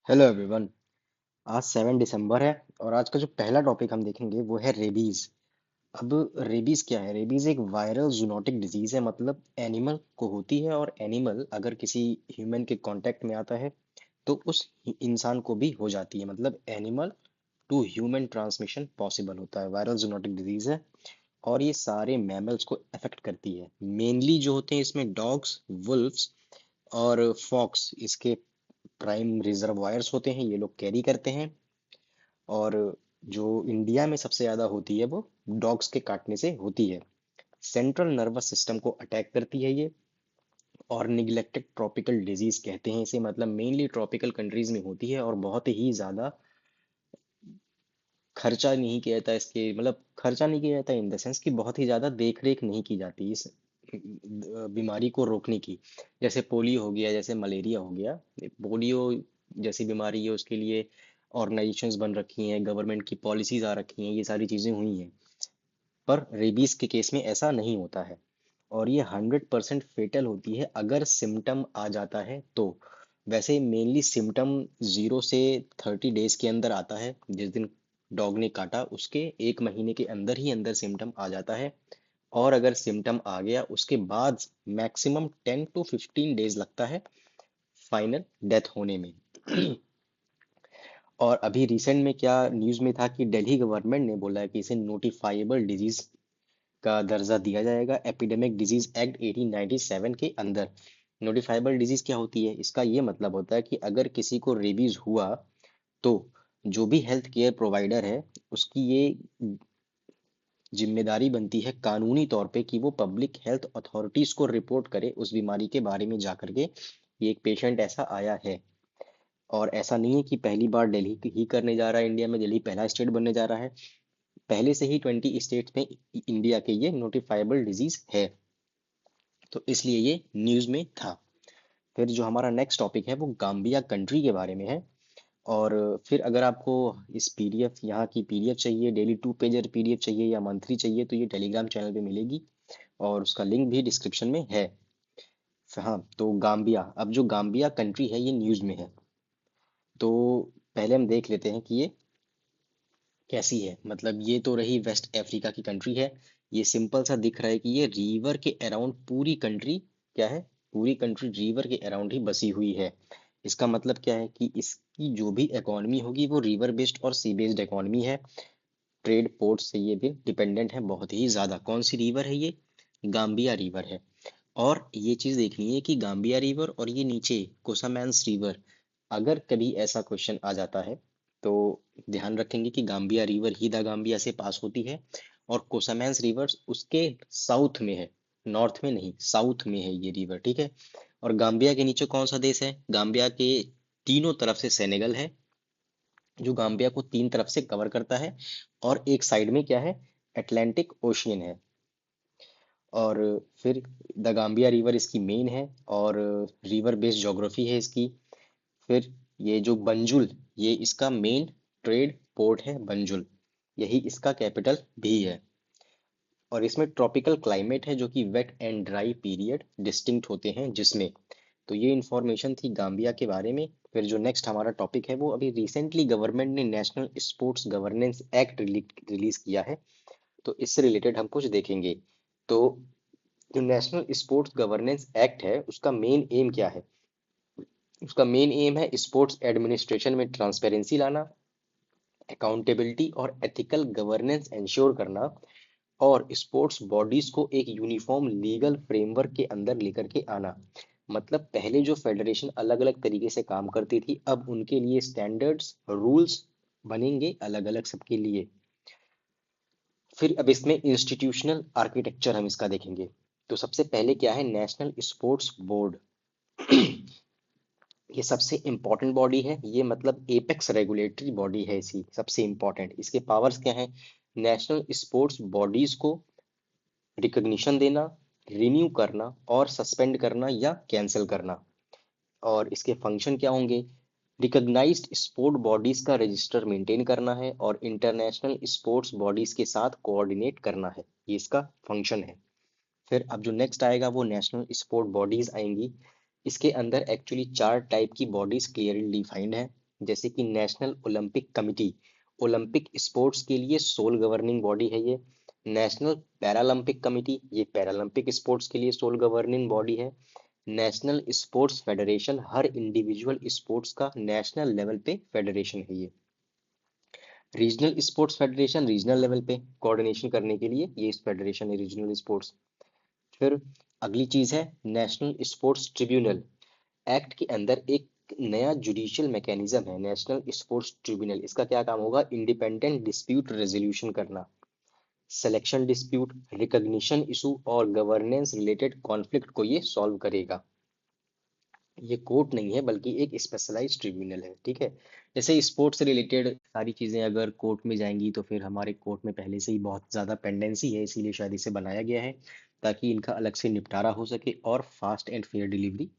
Hello everyone. आज 7 दिसंबर है और आज का जो पहला टॉपिक हम देखेंगे वो है रेबीज। अब रेबीज क्या है? रेबीज एक वायरल जूनोटिक डिजीज है, मतलब एनिमल को होती है और एनिमल अगर किसी ह्यूमन के कांटेक्ट में आता है तो उस इंसान को भी हो जाती है। मतलब animal to human transmission possible होता है। वायरल जूनोटिक डिजीज है और ये सारे मैमल्स को अफेक्ट करती है। मेनली जो होते हैं इसमें डॉग्स, वुल्फ्स और फॉक्स इसके प्राइम रिजर्वायर्स होते हैं, ये लोग कैरी करते हैं। और जो इंडिया में सबसे ज्यादा होती है वो डॉग्स के काटने से होती है। सेंट्रल नर्वस सिस्टम को अटैक करती है ये। और निग्लेक्टेड ट्रॉपिकल डिजीज कहते हैं इसे, मतलब मेनली ट्रॉपिकल कंट्रीज में होती है और बहुत ही ज्यादा खर्चा नहीं किया जाता इसके, मतलब खर्चा नहीं किया जाता इन द सेंस कि बहुत ही ज्यादा देख रेख नहीं की जाती इस बीमारी को रोकने की। जैसे पोलियो हो गया, जैसे मलेरिया हो गया। पोलियो जैसी बीमारी है उसके लिए ऑर्गेनाइजेशंस बन रखी हैं, गवर्नमेंट की पॉलिसीज आ रखी हैं, ये सारी चीजें हुई हैं। पर रेबीज के केस में ऐसा नहीं होता है और ये 100% फेटल होती है अगर सिम्टम आ जाता है तो। वैसे मेनली सिम्टम 0 से 30 डेज के अंदर आता है। जिस दिन डॉग ने काटा उसके 1 महीने के अंदर ही अंदर सिम्टम आ जाता है। और अगर सिम्टम आ गया उसके बाद मैक्सिमम 10 to 15 डेज लगता है फाइनल डेथ होने में। और अभी रिसेंट में क्या न्यूज़ में था कि दिल्ली गवर्नमेंट ने बोला है कि इसे नोटिफाइबल डिजीज का दर्जा दिया जाएगा एपिडेमिक डिजीज एक्ट 1897 के अंदर। नोटिफाइबल डिजीज क्या होती है? इसका ये मतलब होता है कि अगर किसी को रेबीज हुआ तो जो भी हेल्थ केयर प्रोवाइडर है उसकी ये जिम्मेदारी बनती है कानूनी तौर पे कि वो पब्लिक हेल्थ अथॉरिटीज को रिपोर्ट करे उस बीमारी के बारे में जा करके ये एक पेशेंट ऐसा आया है। और ऐसा नहीं है कि पहली बार दिल्ली ही करने जा रहा है, इंडिया में दिल्ली पहला स्टेट बनने जा रहा है। पहले से ही 20 स्टेट्स में इंडिया के ये नोटिफाइबल डिजीज है, तो इसलिए ये न्यूज़ में था। फिर जो हमारा नेक्स्ट टॉपिक है वो गाम्बिया कंट्री के बारे में है। और फिर अगर आपको इस पीडीएफ, यहाँ की पीडीएफ चाहिए, डेली 2 पेजर पीडीएफ चाहिए या मंथली चाहिए, तो ये टेलीग्राम चैनल पे मिलेगी और उसका लिंक भी डिस्क्रिप्शन में है। हाँ, तो गाम्बिया, अब जो गाम्बिया कंट्री है ये न्यूज़ में है। तो पहले हम देख लेते हैं कि ये कैसी है। मतलब ये तो रही वेस्ट अफ्रीका की कंट्री है। ये सिंपल सा दिख रहा है कि ये रिवर के अराउंड पूरी कंट्री क्या है, पूरी कंट्री रिवर के अराउंड ही बसी हुई है। इसका मतलब क्या है कि इसकी जो भी इकोनॉमी होगी वो रिवर बेस्ड और सी बेस्ड इकोनॉमी है। ट्रेड पोर्ट से ये भी डिपेंडेंट है बहुत ही ज्यादा। कौन सी रिवर है ये? गाम्बिया रिवर है। और ये चीज देखनी है कि गाम्बिया रिवर और ये नीचे कोसामैन्स रिवर, अगर कभी ऐसा क्वेश्चन आ जाता है तो ध्यान रखेंगे कि Gambia river he the Gambia से पास होती है और कोसामैन्स रिवर उसके साउथ में है, नॉर्थ में नहीं, साउथ में है ये रिवर, ठीक है। और गाम्बिया के नीचे कौन सा देश है? गाम्बिया के तीनों तरफ से सेनेगल है जो गाम्बिया को 3 तरफ से कवर करता है। और एक साइड में क्या है, अटलांटिक ओशियन है। और फिर द गाम्बिया रिवर इसकी मेन है और रिवर बेस्ड ज्योग्राफी है इसकी। फिर ये जो बंजुल, ये इसका मेन ट्रेड पोर्ट है बंजुल, यही इसका कैपिटल भी है। और इसमें ट्रॉपिकल क्लाइमेट है जो कि wet and dry period distinct होते हैं जिसमें। तो ये इंफॉर्मेशन थी गाम्बिया के बारे में। फिर जो नेक्स्ट हमारा टॉपिक है वो अभी रिसेंटली गवर्नमेंट ने national sports governance act release किया है, तो इससे रिलेटेड हम कुछ देखेंगे। तो जो नेशनल स्पोर्ट्स गवर्नेंस एक्ट है उसका मेन एम क्या है? उसका मेन एम है स्पोर्ट्स एडमिनिस्ट्रेशन में ट्रांसपेरेंसी लाना, अकाउंटेबिलिटी और एथिकल गवर्नेंस इंश्योर करना, और स्पोर्ट्स बॉडीज को एक यूनिफॉर्म लीगल फ्रेमवर्क के अंदर लेकर के आना। मतलब पहले जो फेडरेशन अलग अलग तरीके से काम करती थी अब उनके लिए स्टैंडर्ड्स रूल्स बनेंगे अलग अलग सबके लिए। फिर अब इसमें इंस्टीट्यूशनल आर्किटेक्चर हम इसका देखेंगे। तो सबसे पहले क्या है, नेशनल स्पोर्ट्स बोर्ड। ये सबसे इंपॉर्टेंट बॉडी है, ये मतलब एपेक्स रेगुलेटरी बॉडी है इसी सबसे इंपॉर्टेंट। इसके पावर्स क्या है? नेशनल स्पोर्ट्स बॉडीज को रिकॉग्निशन देना, रिन्यू करना और सस्पेंड करना या कैंसिल करना। और इसके फंक्शन क्या होंगे? रिकॉग्नाइज्ड स्पोर्ट बॉडीज का रजिस्टर मेंटेन करना है और इंटरनेशनल स्पोर्ट्स बॉडीज के साथ कोऑर्डिनेट करना है, ये इसका फंक्शन है। फिर अब जो नेक्स्ट आएगा वो नेशनल स्पोर्ट बॉडीज आएंगी। इसके अंदर एक्चुअली 4 टाइप की बॉडीज क्लियरली डिफाइंड है। जैसे कि national Olympic committee, Olympic sports के लिए सोल गवर्निंग बॉडी है ये। नेशनल पैरालंपिक कमिटी, ये पैरालंपिक स्पोर्ट्स के लिए सोल गवर्निंग बॉडी है। नेशनल स्पोर्ट्स फेडरेशन, हर इंडिविजुअल स्पोर्ट्स का नेशनल लेवल पे फेडरेशन है ये। Regional sports federation, regional level पे कोऑर्डिनेशन करने के लिए ये फेडरेशन है रीजनल स्पोर्ट्स। फिर अगली चीज है नेशनल स्पोर्ट्स ट्रिब्यूनल। एक्ट के अंदर एक नया जुडिशियल मैकेनिज्म है, नेशनल स्पोर्ट्स ट्रिब्यूनल। इसका क्या काम होगा? इंडिपेंडेंट डिस्प्यूट रेजोल्यूशन करना, सिलेक्शन डिस्प्यूट, रिकॉग्निशन इशू और गवर्नेंस रिलेटेड कॉन्फ्लिक्ट को ये सॉल्व करेगा। ये कोर्ट नहीं है बल्कि एक स्पेशलाइज्ड ट्रिब्यूनल है, ठीक है। जैसे स्पोर्ट्स से रिलेटेड सारी चीजें अगर कोर्ट में जाएंगी तो फिर हमारे कोर्ट में पहले से ही बहुत ज्यादा पेंडेंसी है, इसीलिए शायद इसे बनाया गया है ताकि इनका अलग से निपटारा हो सके और fast and fair delivery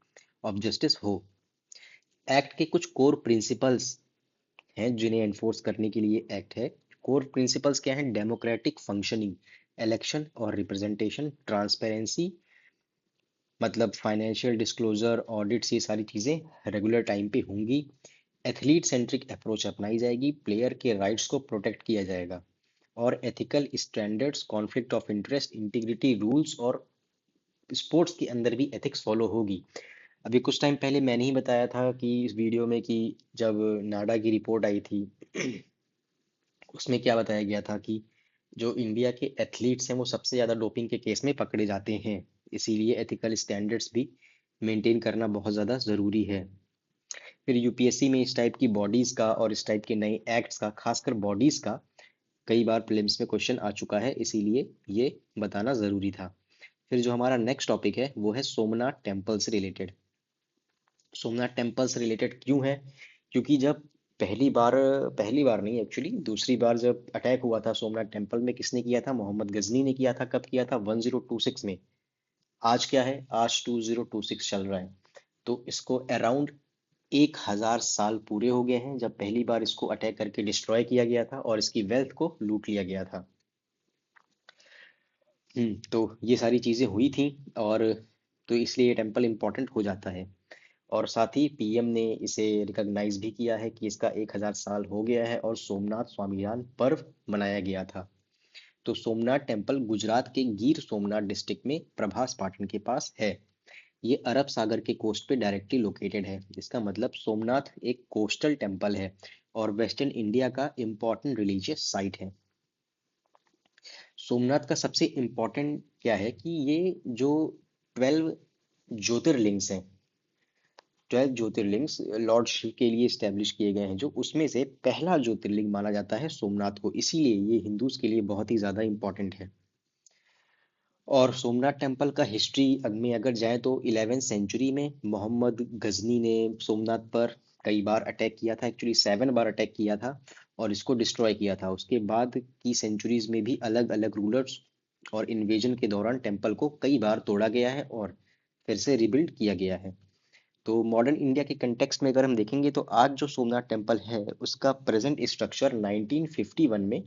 of justice हो। एक्ट के कुछ कोर प्रिंसिपल्स हैं जिन्हें एनफोर्स करने के लिए एक्ट है। कोर प्रिंसिपल्स क्या हैं? डेमोक्रेटिक फंक्शनिंग, इलेक्शन और रिप्रेजेंटेशन, ट्रांसपेरेंसी, मतलब फाइनेंशियल डिस्क्लोजर, ऑडिट्स, ये सारी चीजें रेगुलर टाइम पे होंगी। एथलीट सेंट्रिक अप्रोच अपनाई जाएगी, प्लेयर के राइट्स को प्रोटेक्ट किया जाएगा और ethical standards, conflict of interest, integrity rules और स्पोर्ट्स के अंदर भी एथिक्स फॉलो होगी। अभी कुछ टाइम पहले मैंने ही बताया था कि इस वीडियो में कि जब नाडा की रिपोर्ट आई थी उसमें क्या बताया गया था कि जो इंडिया के एथलीट्स हैं वो सबसे ज्यादा डोपिंग के केस में पकड़े जाते हैं, इसीलिए एथिकल स्टैंडर्ड्स भी मेंटेन करना बहुत ज्यादा जरूरी है। फिर यूपीएससी में इस टाइप की बॉडीज का और इस टाइप के नए एक्ट्स का, खासकर बॉडीज का, कई बार प्रीलिम्स में क्वेश्चन आ चुका है, इसीलिए ये बताना जरूरी था। फिर जो हमारा नेक्स्ट टॉपिक है वो है सोमनाथ टेम्पल से रिलेटेड। सोमनाथ टेम्पल से रिलेटेड क्यों है? क्योंकि जब पहली बार नहीं, एक्चुअली दूसरी बार जब अटैक हुआ था सोमनाथ टेम्पल में, किसने किया था? मोहम्मद गजनी ने किया था। कब किया था? 1026 में। आज क्या है? आज 2026 चल रहा है। तो इसको अराउंड 1000 साल पूरे हो गए हैं जब पहली बार इसको अटैक करके डिस्ट्रॉय किया गया था और इसकी वेल्थ को लूट लिया गया था। तो ये सारी चीजें हुई थी और तो इसलिए ये टेम्पल इम्पोर्टेंट हो जाता है। और साथ ही पीएम ने इसे रिकॉग्नाइज भी किया है कि इसका 1000 साल हो गया है और सोमनाथ स्वाभिमान पर्व मनाया गया था। तो सोमनाथ टेम्पल गुजरात के गिर सोमनाथ डिस्ट्रिक्ट में प्रभास पाटन के पास है। ये अरब सागर के कोस्ट पे डायरेक्टली लोकेटेड है। इसका मतलब सोमनाथ एक कोस्टल टेम्पल है और वेस्टर्न इंडिया का इम्पोर्टेंट रिलीजियस साइट है। सोमनाथ का सबसे इम्पोर्टेंट क्या है कि ये जो 12 ज्योतिर्लिंग्स हैं, 12 ज्योतिर्लिंग्स लॉर्ड शिव के लिए स्टैब्लिश किए गए हैं, जो उसमें से पहला ज्योतिर्लिंग माना जाता है सोमनाथ को, इसीलिए ये हिंदूज के लिए बहुत ही ज्यादा इंपॉर्टेंट है। और सोमनाथ टेम्पल का हिस्ट्री में अगर जाए तो 11वीं सेंचुरी में मोहम्मद गजनी ने सोमनाथ पर कई बार अटैक किया था, एक्चुअली 7 बार अटैक किया था और इसको डिस्ट्रॉय किया था। उसके बाद की सेंचुरीज में भी अलग अलग रूलर्स और इन्वेजन के दौरान टेम्पल को कई बार तोड़ा गया है और फिर से रिबिल्ड किया गया है। तो मॉडर्न इंडिया के कंटेक्स्ट में अगर हम देखेंगे तो आज जो सोमनाथ टेम्पल है उसका प्रेजेंट स्ट्रक्चर 1951 में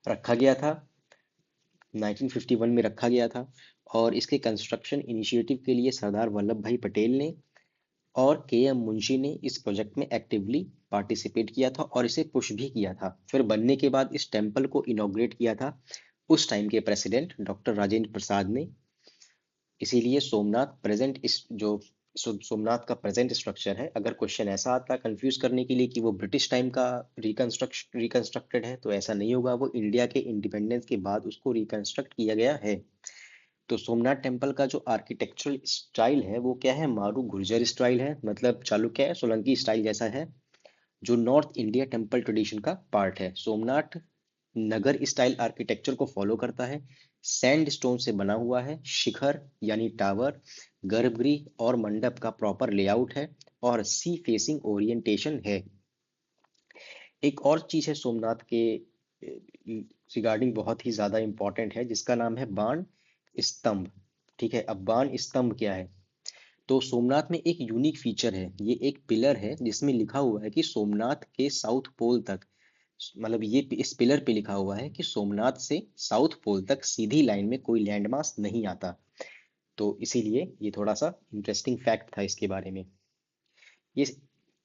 रखा गया था, 1951 में रखा गया था। और इसके कंस्ट्रक्शन इनिशिएटिव के लिए सरदार वल्लभ भाई पटेल ने और के एम मुंशी ने इस प्रोजेक्ट में एक्टिवली पार्टिसिपेट किया था और इसे पुश भी किया था। फिर बनने के बाद इस टेम्पल को इनॉग्रेट किया था उस टाइम के प्रेसिडेंट डॉक्टर राजेंद्र प्रसाद ने। इसीलिए सोमनाथ प्रेजेंट इस जो सोमनाथ का प्रेजेंट स्ट्रक्चर है, अगर क्वेश्चन ऐसा आता है कंफ्यूज करने के लिए कि वो ब्रिटिश टाइम का रिकंस्ट्रक्टेड है, तो ऐसा नहीं होगा, वो इंडिया के इंडिपेंडेंस के बाद उसको रिकंस्ट्रक्ट किया गया है। तो सोमनाथ टेम्पल का जो आर्किटेक्चरल स्टाइल है वो क्या है? मारू गुर्जर स्टाइल है, मतलब चालुक्य सोलंकी स्टाइल जैसा है, जो नॉर्थ इंडिया टेम्पल ट्रेडिशन का पार्ट है। सोमनाथ नगर स्टाइल आर्किटेक्चर को फॉलो करता है, सैंड स्टोन से बना हुआ है, शिखर यानी टावर, गर्भगृह और मंडप का प्रॉपर लेआउट है और सी फेसिंग ओरिएंटेशन है। एक और चीज है सोमनाथ के रिगार्डिंग बहुत ही ज्यादा इंपॉर्टेंट है, जिसका नाम है बाण स्तंभ। ठीक है, अब बाण स्तंभ क्या है? तो सोमनाथ में एक यूनिक फीचर है, ये एक पिलर है जिसमें लिखा हुआ है कि सोमनाथ के साउथ पोल तक, मतलब ये इस पिलर पे लिखा हुआ है कि सोमनाथ से साउथ पोल तक सीधी लाइन में कोई लैंडमास नहीं आता। तो इसीलिए ये थोड़ा सा इंटरेस्टिंग फैक्ट था इसके बारे में। ये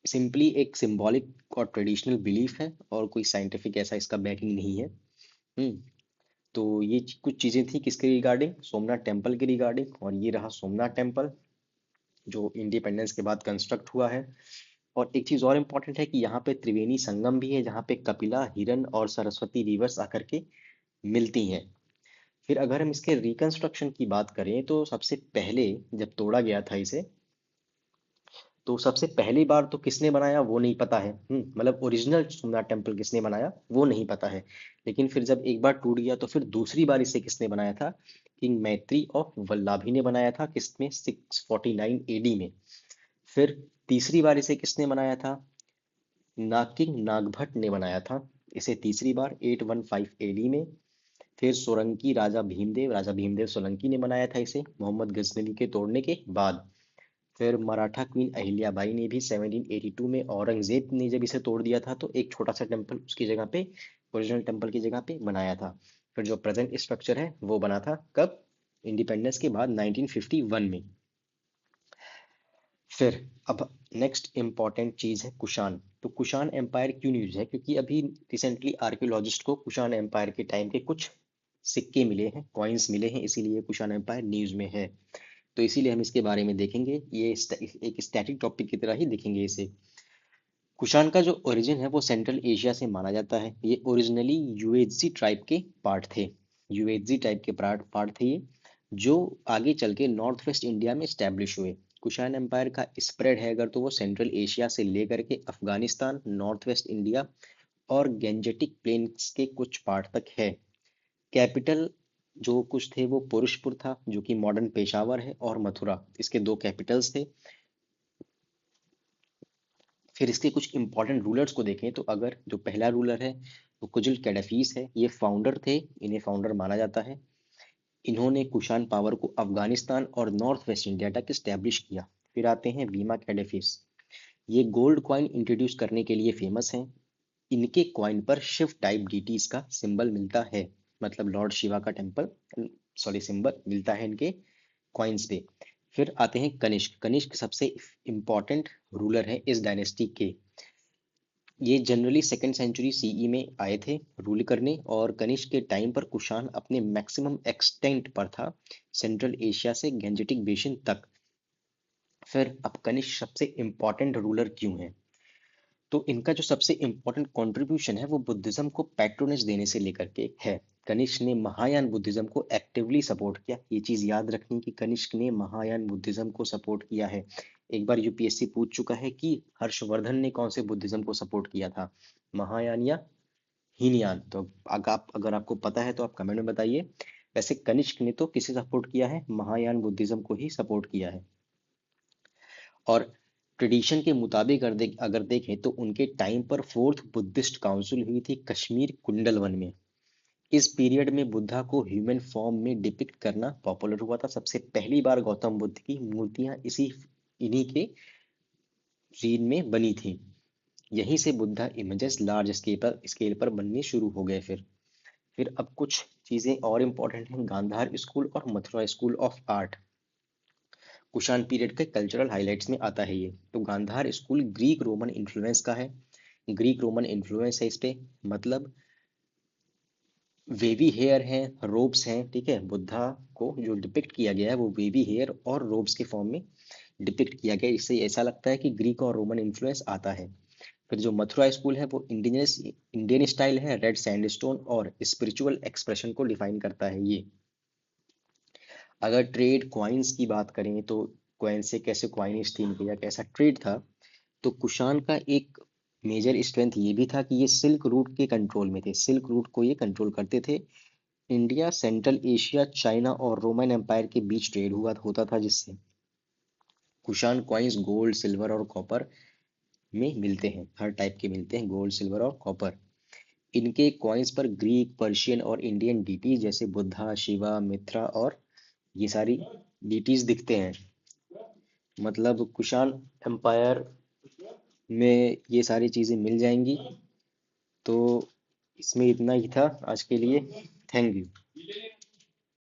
सिंपली एक सिंबॉलिक और ट्रेडिशनल बिलीफ है, और कोई साइंटिफिक ऐसा इसका बैकिंग नहीं है। हम्म तो ये कुछ चीजें थी किसके रिगार्डिंग, सोमनाथ टेम्पल के रिगार्डिंग। और ये रहा सोमनाथ टेम्पल जो इंडिपेंडेंस के बाद कंस्ट्रक्ट हुआ है। और एक चीज और इम्पोर्टेंट है कि यहाँ पे त्रिवेणी संगम भी है, जहाँ पे कपिला, हिरन और सरस्वती रिवर्स आकर के मिलती हैं। फिर अगर हम इसके रिकंस्ट्रक्शन की बात करें तो सबसे पहले जब तोड़ा गया था इसे, तो सबसे पहली बार तो किसने बनाया वो नहीं पता है। मतलब ओरिजिनल सोमनाथ टेम्पल किसने बनाया वो नहीं पता है। लेकिन फिर जब एक बार टूट गया तो फिर दूसरी बार इसे किसने बनाया था, किंग मैत्री ऑफ वल्लाभी ने बनाया था, किसमें 649 एडी में। फिर तीसरी बार इसे किसने बनाया था, नाकिंग नागभट्ट ने बनाया था इसे तीसरी बार 815 एडी में। फिर सोलंकी राजा भीमदेव सोलंकी ने बनाया था इसे मोहम्मद गजनवी के तोड़ने के बाद। फिर मराठा क्वीन अहिल्याबाई ने भी 1782 में औरंगजेब ने जब इसे तोड़ दिया था तो एक छोटा सा टेम्पल उसकी जगह पे, ओरिजिनल टेम्पल की जगह पे बनाया था। फिर जो प्रेजेंट स्ट्रक्चर है वो बना था कब, इंडिपेंडेंस के बाद 1951 में। फिर अब नेक्स्ट इम्पॉर्टेंट चीज है कुषाण। तो कुषाण एम्पायर क्यों न्यूज है, क्योंकि अभी रिसेंटली आर्कियोलॉजिस्ट को कुषाण एम्पायर के टाइम के कुछ सिक्के मिले हैं, कॉइन्स मिले हैं, इसीलिए कुषाण एम्पायर न्यूज में है। तो इसीलिए हम इसके बारे में देखेंगे, ये एक स्टैटिक टॉपिक की तरह ही देखेंगे इसे। कुषाण का जो ओरिजिन है वो सेंट्रल एशिया से माना जाता है। ये ओरिजिनली यूएझी ट्राइब के पार्ट थे, यूएझी टाइप के पार्ट थे ये, जो आगे चल के नॉर्थ वेस्ट इंडिया में स्टैब्लिश हुए। कुषाण एम्पायर का स्प्रेड है अगर तो वो सेंट्रल एशिया से लेकर के अफगानिस्तान, नॉर्थ वेस्ट इंडिया और गेंजेटिक प्लेन्स के कुछ पार्ट तक है। कैपिटल जो कुछ थे वो पुरुषपुर था, जो कि मॉडर्न पेशावर है, और मथुरा, इसके दो कैपिटल्स थे। फिर इसके कुछ इंपॉर्टेंट रूलर्स को देखें तो अगर जो पहला रूलर है वो कुजुल कैडाफीस है, ये फाउंडर थे, इन्हें फाउंडर माना जाता है। इन्होंने कुषाण पावर को अफगानिस्तान और नॉर्थ वेस्ट इंडिया तक स्टैब्लिश किया। फिर आते हैं बीमा कैडाफीस, ये गोल्ड कॉइन इंट्रोड्यूस करने के लिए फेमस हैं। इनके कॉइन पर शिव टाइप डीटीज का सिंबल मिलता है, मतलब लॉर्ड शिवा का टेम्पल, सॉरी, सिंबल मिलता है इनके कॉइन्स पे। फिर आते हैं कनिष्क। कनिष्क सबसे इंपॉर्टेंट रूलर है इस डायनेस्टी के। ये जनरली सेकेंड सेंचुरी सीई में आए थे रूल करने, और कनिष्क के टाइम पर कुषाण अपने मैक्सिमम एक्सटेंट पर था, सेंट्रल एशिया से गेंजेटिक बेसिन तक। फिर अब कनिष्क सबसे इंपॉर्टेंट रूलर क्यों है, तो इनका जो सबसे इंपॉर्टेंट कंट्रीब्यूशन है वो बुद्धिज्म को पैट्रोनेज देने से लेकर के है। कनिष्क ने महायान बुद्धिज्म को एक्टिवली सपोर्ट किया, ये चीज याद रखनी कि कनिष्क ने महायान बुद्धिज्म को सपोर्ट किया है। एक बार यूपीएससी पूछ चुका है कि हर्षवर्धन ने कौन से बुद्धिज्म को सपोर्ट किया था, महायान या हीनयान। तो अगर आपको पता है तो आप कमेंट में बताइए। वैसे कनिष्क ने तो किसे सपोर्ट किया है, महायान बुद्धिज्म को ही सपोर्ट किया है। और ट्रेडिशन के मुताबिक अगर देखें तो उनके टाइम पर फोर्थ बुद्धिस्ट काउंसिल हुई थी कश्मीर कुंडलवन में। इस पीरियड में बुद्धा को ह्यूमन फॉर्म में डिपिक्ट करना पॉपुलर हुआ था। सबसे पहली बार गौतम बुद्ध की मूर्तियां इन्हीं के रीन में बनी थी। यहीं से बुद्धा इमेजेस लार्ज स्केल पर बनने शुरू हो गए। फिर अब कुछ चीजें और इम्पोर्टेंट हैं, गांधार स्कूल और Mathura school of art Kushan period के कल्चरल हाइलाइट्स में आता है ये। तो Gandhara school Greek Roman influence का है, ग्रीक रोमन इन्फ्लुएंस है इस पे, मतलब वेवी हेयर हैं, रोब्स हैं, ठीक है। बुद्धा को जो डिपिक्ट किया गया है वो वेवी हेयर और रोब्स के फॉर्म में डिपिक्ट किया गया है। इससे ऐसा लगता है कि ग्रीक और रोमन इन्फ्लुएंस आता है। फिर जो मथुरा स्कूल है वो इंडियन स्टाइल है, रेड सैंडस्टोन और स्पिरिचुअल एक्सप्रेशन को डिफाइन करता है ये। अगर ट्रेड क्वाइंस की बात करें तो क्वाइन से कैसे क्वाइनिश थी इनकी या कैसा ट्रेड था, तो कुषाण का एक मेजर स्ट्रेंथ ये भी था कि ये सिल्क रूट के कंट्रोल में थे, सिल्क रूट को ये कंट्रोल करते थे। इंडिया, सेंट्रल एशिया, चाइना और रोमन एम्पायर के बीच ट्रेड हुआ होता था, जिससे कुषाण कॉइन्स गोल्ड, सिल्वर और कॉपर में मिलते हैं, हर टाइप के मिलते हैं, गोल्ड, सिल्वर और कॉपर। इनके कॉइन्स पर ग्रीक, पर्शियन और इंडियन डीटीज जैसे बुद्धा, शिवा, मित्रा और ये सारी डीटीज दिखते हैं। मतलब कुषाण एम्पायर में ये सारी चीजें मिल जाएंगी। तो इसमें इतना ही था आज के लिए। Thank you.